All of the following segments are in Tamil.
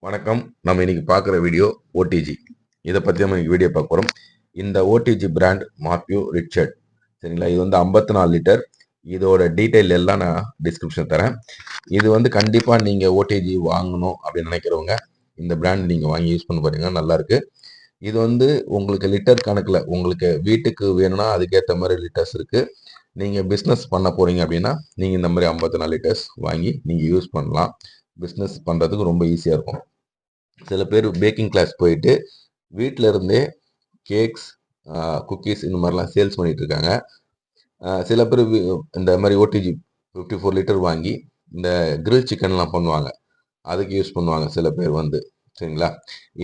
வணக்கம். நம்ம இன்னைக்கு பார்க்குற வீடியோ ஓடிஜி. இதை பற்றி நம்ம இன்னைக்கு வீடியோ பார்க்க போகிறோம். இந்த ஓடிஜி பிராண்ட் மாத்யூ ரிச்சர்ட். சரிங்களா, இது வந்து 54 லிட்டர். இதோட டீட்டெயில் எல்லாம் நான் டிஸ்கிரிப்ஷன் தரேன். இது வந்து கண்டிப்பாக நீங்கள் ஓடிஜி வாங்கணும் அப்படின்னு நினைக்கிறவங்க இந்த பிராண்ட் நீங்கள் வாங்கி யூஸ் பண்ண போறீங்க. நல்லா இருக்கு. இது வந்து உங்களுக்கு லிட்டர் கணக்கில் உங்களுக்கு வீட்டுக்கு வேணும்னா அதுக்கேற்ற மாதிரி லிட்டர்ஸ் இருக்கு. நீங்கள் பிஸ்னஸ் பண்ண போறீங்க அப்படின்னா நீங்கள் இந்த மாதிரி 54 லிட்டர்ஸ் வாங்கி நீங்கள் யூஸ் பண்ணலாம். பிஸ்னஸ் பண்ணுறதுக்கு ரொம்ப ஈஸியாக இருக்கும். சில பேர் பேக்கிங் கிளாஸ் போயிட்டு வீட்டில் இருந்தே கேக்ஸ், குக்கீஸ் இந்த மாதிரிலாம் சேல்ஸ் பண்ணிட்டு இருக்காங்க. சில பேர் இந்த மாதிரி ஓடிஜி 54 லிட்டர் வாங்கி இந்த கிரில் சிக்கன்லாம் பண்ணுவாங்க, அதுக்கு யூஸ் பண்ணுவாங்க சில பேர் வந்து. சரிங்களா,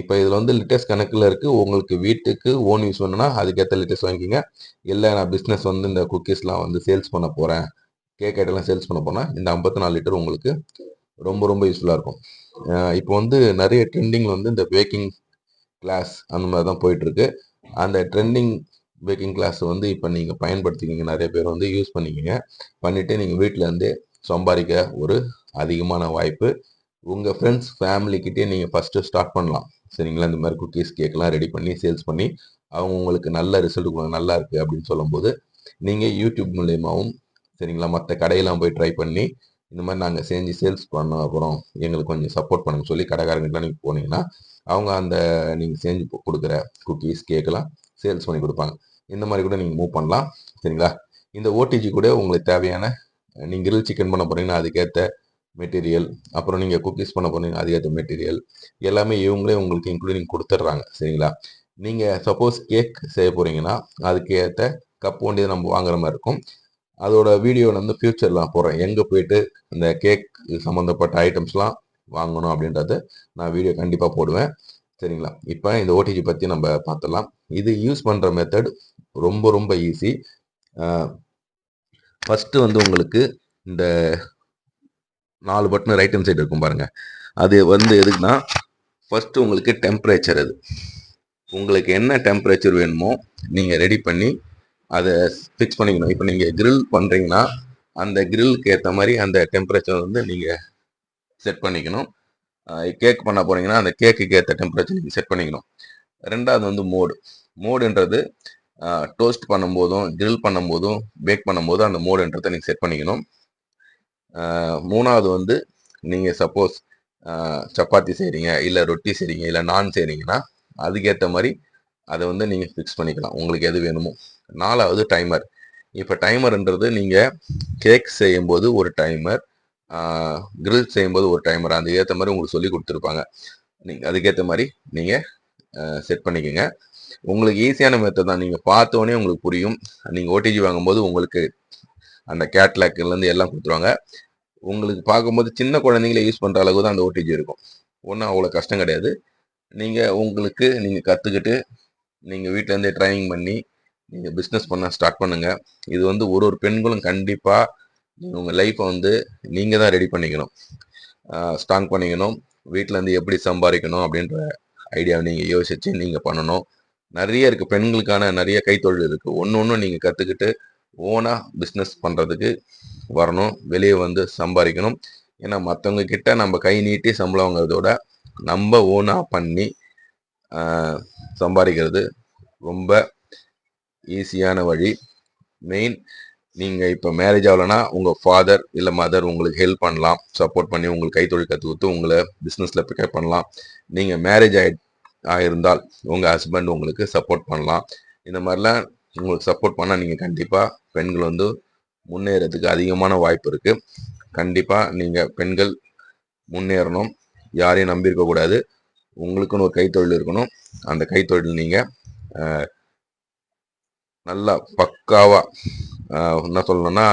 இப்போ இதில் வந்து லிட்டர்ஸ் கணக்கில் இருக்குது. உங்களுக்கு வீட்டுக்கு ஓன் யூஸ் வேணும்னா அதுக்கேற்ற லிட்டர்ஸ் வாங்கிக்கிங்க. இல்லை நான் பிஸ்னஸ் வந்து இந்த குக்கீஸ்லாம் வந்து சேல்ஸ் பண்ண போகிறேன், கேக் ஐட்டம்லாம் சேல்ஸ் பண்ண போனால் இந்த 54 லிட்டர் உங்களுக்கு ரொம்ப ரொம்ப யூஸ்ஃபுல்லாக இருக்கும். இப்போ வந்து நிறைய ட்ரெண்டிங் வந்து இந்த பேக்கிங் கிளாஸ் அந்த மாதிரி தான் போயிட்டுருக்கு. அந்த ட்ரெண்டிங் பேக்கிங் கிளாஸ் வந்து இப்போ நீங்கள் பயன்படுத்திக்கிங்க, நிறைய பேர் வந்து யூஸ் பண்ணிக்கிங்க. பண்ணிவிட்டு நீங்கள் வீட்டில் இருந்தே சம்பாதிக்க ஒரு அதிகமான வாய்ப்பு. உங்கள் ஃப்ரெண்ட்ஸ் ஃபேமிலிக்கிட்டே நீங்கள் ஃபஸ்ட்டு ஸ்டார்ட் பண்ணலாம். சரிங்களா, இந்த மாதிரி குக்கீஸ் கேக்லாம் ரெடி பண்ணி சேல்ஸ் பண்ணி அவங்க உங்களுக்கு நல்ல ரிசல்ட் கொடுங்க, நல்லா இருக்குது அப்படின்னு சொல்லும்போது நீங்கள் யூடியூப் மூலயமாவும் சரிங்களா மற்ற கடையெல்லாம் போய் ட்ரை பண்ணி இந்த மாதிரி நாங்கள் செஞ்சு சேல்ஸ் பண்ண அப்புறம் எங்களுக்கு கொஞ்சம் சப்போர்ட் பண்ணுங்க சொல்லி கடைக்காரங்கிட்ட நீங்கள் போனீங்கன்னா அவங்க அந்த நீங்கள் செஞ்சு கொடுக்குற குக்கீஸ் கேக்கெல்லாம் சேல்ஸ் பண்ணி கொடுப்பாங்க. இந்த மாதிரி கூட நீங்கள் மூவ் பண்ணலாம். சரிங்களா, இந்த ஓடிஜி கூட உங்களுக்கு தேவையான நீங்கள் கிரில் சிக்கன் பண்ண போகிறீங்கன்னா அதுக்கேற்ற மெட்டீரியல், அப்புறம் நீங்கள் குக்கீஸ் பண்ண போகிறீங்கன்னா அதுக்கேற்ற மெட்டீரியல் எல்லாமே இவங்களே உங்களுக்கு இன்க்ளூடிங் கொடுத்துட்றாங்க. சரிங்களா, நீங்கள் சப்போஸ் கேக் செய்ய போகிறீங்கன்னா அதுக்கேற்ற கப் ஒண்டி நம்ம வாங்குற மாதிரி இருக்கும். அதோட வீடியோ வந்து ஃபியூச்சரில் நான் போடுறேன், எங்கே போயிட்டு இந்த கேக் சம்மந்தப்பட்ட ஐட்டம்ஸ்லாம் வாங்கணும் அப்படின்றத நான் வீடியோ கண்டிப்பாக போடுவேன். சரிங்களா, இப்போ இந்த ஓடிஜி பற்றி நம்ம பார்த்துடலாம். இது யூஸ் பண்ணுற மெத்தட் ரொம்ப ரொம்ப ஈஸி. ஃபஸ்ட்டு வந்து உங்களுக்கு இந்த 4 பட்டன் ரைட் ஹேண்ட் சைடு இருக்கும் பாருங்கள், அது வந்து எதுக்குன்னா ஃபஸ்ட்டு உங்களுக்கு டெம்பரேச்சர், அது உங்களுக்கு என்ன டெம்பரேச்சர் வேணுமோ நீங்கள் ரெடி பண்ணி அதை ஃபிக்ஸ் பண்ணிக்கணும். இப்போ நீங்கள் கிரில் பண்ணுறீங்கன்னா அந்த கிரில்லுக்கு ஏற்ற மாதிரி அந்த டெம்பரேச்சர் வந்து நீங்கள் செட் பண்ணிக்கணும். கேக் பண்ண போகிறீங்கன்னா அந்த கேக்குக்கு ஏற்ற டெம்பரேச்சர் நீங்கள் செட் பண்ணிக்கணும். ரெண்டாவது வந்து மோடுன்றது டோஸ்ட் பண்ணும்போதும் கிரில் பண்ணும்போதும் பேக் பண்ணும்போதும் அந்த மோடுன்றதை நீங்கள் செட் பண்ணிக்கணும். மூணாவது வந்து நீங்கள் சப்போஸ் சப்பாத்தி செய்கிறீங்க, இல்லை ரொட்டி செய்கிறீங்க, இல்லை நான் செய்கிறீங்கன்னா அதுக்கேற்ற மாதிரி அதை வந்து நீங்கள் ஃபிக்ஸ் பண்ணிக்கலாம் உங்களுக்கு எது வேணுமோ. நாலாவது டைமர். இப்போ டைமர்ன்றது நீங்கள் கேக் செய்யும்போது ஒரு டைமர், கிரில் செய்யும்போது ஒரு டைமர், அதுக்கு ஏற்ற மாதிரி உங்களுக்கு சொல்லி கொடுத்துருப்பாங்க. நீங்கள் அதுக்கேற்ற மாதிரி நீங்கள் செட் பண்ணிக்கோங்க. உங்களுக்கு ஈஸியான மெத்தட் தான், நீங்கள் பார்த்தோன்னே உங்களுக்கு புரியும். நீங்கள் ஓடிஜி வாங்கும்போது உங்களுக்கு அந்த கேட்லாக்லேருந்து எல்லாம் கொடுத்துருவாங்க. உங்களுக்கு பார்க்கும்போது சின்ன குழந்தைங்களே யூஸ் பண்ணுற அளவுக்கு தான் அந்த ஓடிஜி இருக்கும். ஒன்றும் அவ்வளோ கஷ்டம் கிடையாது. நீங்கள் கற்றுக்கிட்டு நீங்கள் வீட்டிலேருந்தே ட்ரைனிங் பண்ணி நீங்கள் பிஸ்னஸ் பண்ண ஸ்டார்ட் பண்ணுங்கள். இது வந்து ஒரு பெண்களும் கண்டிப்பாக நீங்கள் உங்கள் லைஃப்பை வந்து நீங்கள் தான் ரெடி பண்ணிக்கணும், ஸ்ட்ராங் பண்ணிக்கணும். வீட்டிலேருந்து எப்படி சம்பாதிக்கணும் அப்படின்ற ஐடியாவை நீங்கள் யோசித்து நீங்கள் பண்ணணும். நிறைய இருக்குது, பெண்களுக்கான நிறைய கைத்தொழில் இருக்குது. ஒன்று நீங்கள் கற்றுக்கிட்டு ஓனாக பிஸ்னஸ் பண்ணுறதுக்கு வரணும், வெளியே வந்து சம்பாதிக்கணும். ஏன்னா மற்றவங்க கிட்ட நம்ம கை நீட்டி சம்பளம் வாங்குறதோட நம்ம ஓனாக பண்ணி சம்பாதிக்கிறது ரொம்ப ஈஸியான வழி. மெயின் நீங்கள் இப்போ மேரேஜ் ஆகலைன்னா உங்கள் ஃபாதர் இல்லை மதர் உங்களுக்கு ஹெல்ப் பண்ணலாம், சப்போர்ட் பண்ணி உங்களுக்கு கைத்தொழில் கற்று கொடுத்து உங்களை பிஸ்னஸில் பிக்கப் பண்ணலாம். நீங்கள் மேரேஜ் ஆகிருந்தால் உங்கள் ஹஸ்பண்ட் உங்களுக்கு சப்போர்ட் பண்ணலாம். இந்த மாதிரிலாம் உங்களுக்கு சப்போர்ட் பண்ணால் நீங்கள் கண்டிப்பாக பெண்கள் வந்து முன்னேறதுக்கு அதிகமான வாய்ப்பு இருக்குது. கண்டிப்பாக நீங்கள் பெண்கள் முன்னேறணும், யாரையும் நம்பியிருக்கக்கூடாது. உங்களுக்குன்னு ஒரு கைத்தொழில் இருக்கணும். அந்த கைத்தொழில் நீங்கள் நல்லா பக்காவாக என்ன சொல்லணும்னா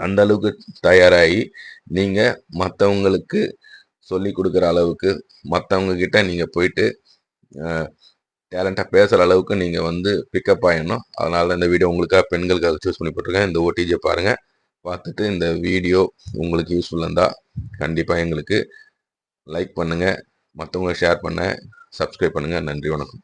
அந்த அளவுக்கு தயாராகி நீங்கள் மற்றவங்களுக்கு சொல்லி கொடுக்குற அளவுக்கு, மற்றவங்க கிட்ட நீங்கள் போயிட்டு டேலண்டாக பேசுகிற அளவுக்கு நீங்கள் வந்து பிக்கப் ஆகிடணும். அதனால தான் இந்த வீடியோ உங்களுக்காக பெண்களுக்காக சூஸ் பண்ணி போட்டிருக்கேன். இந்த ஓடிஜியை பாருங்கள், பார்த்துட்டு இந்த வீடியோ உங்களுக்கு யூஸ்ஃபுல்லாக இருந்தால் கண்டிப்பாக எங்களுக்கு லைக் பண்ணுங்கள், மற்றவங்க ஷேர் பண்ண, சப்ஸ்கிரைப் பண்ணுங்கள். நன்றி, வணக்கம்.